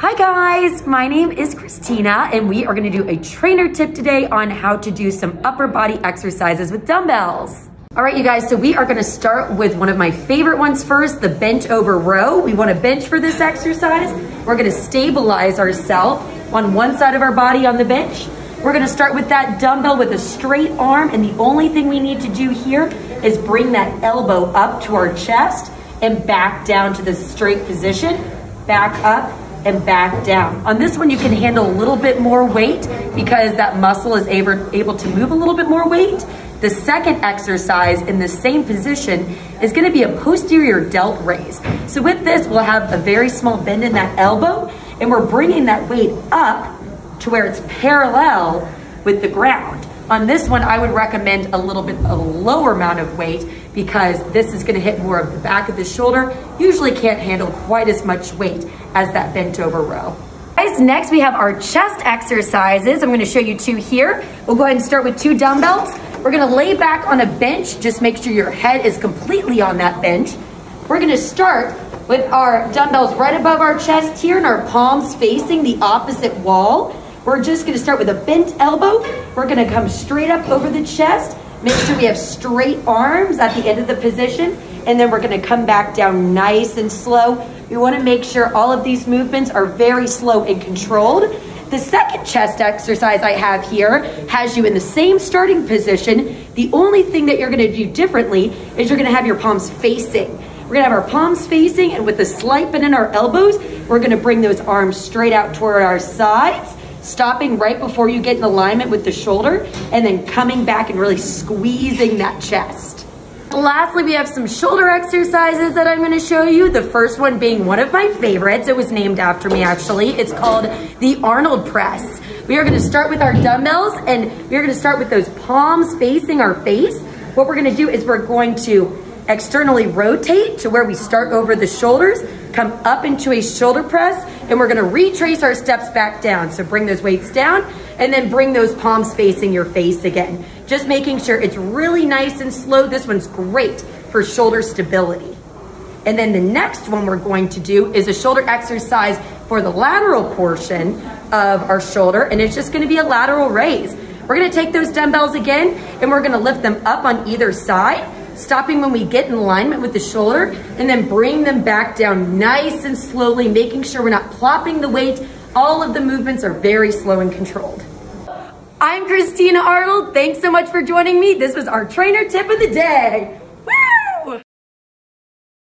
Hi guys, my name is Christina and we are gonna do a trainer tip today on how to do some upper body exercises with dumbbells. All right, you guys, so we are gonna start with one of my favorite ones first, the bench over row. We wanna bench for this exercise. We're gonna stabilize ourselves on one side of our body on the bench. We're gonna start with that dumbbell with a straight arm, and the only thing we need to do here is bring that elbow up to our chest and back down to the straight position, back up, and back down. On this one, you can handle a little bit more weight because that muscle is able to move a little bit more weight. The second exercise in the same position is gonna be a posterior delt raise. So with this, we'll have a very small bend in that elbow, and we're bringing that weight up to where it's parallel with the ground. On this one, I would recommend a lower amount of weight because this is gonna hit more of the back of the shoulder. Usually can't handle quite as much weight as that bent over row. Guys, next we have our chest exercises. I'm gonna show you two here. We'll go ahead and start with 2 dumbbells. We're gonna lay back on a bench. Just make sure your head is completely on that bench. We're gonna start with our dumbbells right above our chest here and our palms facing the opposite wall. We're just gonna start with a bent elbow. We're gonna come straight up over the chest. Make sure we have straight arms at the end of the position, and then we're gonna come back down nice and slow. We wanna make sure all of these movements are very slow and controlled. The second chest exercise I have here has you in the same starting position. The only thing that you're gonna do differently is you're gonna have your palms facing. We're gonna have our palms facing, and with a slight bend in our elbows, we're gonna bring those arms straight out toward our sides, stopping right before you get in alignment with the shoulder, and then coming back and really squeezing that chest. Lastly, we have some shoulder exercises that I'm gonna show you. The first one being one of my favorites. It was named after me, actually. It's called the Arnold press. We are gonna start with our dumbbells, and we're gonna start with those palms facing our face. What we're gonna do is we're going to externally rotate to where we start over the shoulders, come up into a shoulder press, and we're gonna retrace our steps back down. So bring those weights down, and then bring those palms facing your face again. Just making sure it's really nice and slow. This one's great for shoulder stability. And then the next one we're going to do is a shoulder exercise for the lateral portion of our shoulder, and it's just gonna be a lateral raise. We're gonna take those dumbbells again, and we're gonna lift them up on either side, stopping when we get in alignment with the shoulder, and then bring them back down nice and slowly, making sure we're not plopping the weight. All of the movements are very slow and controlled. I'm Christina Arnold. Thanks so much for joining me. This was our trainer tip of the day.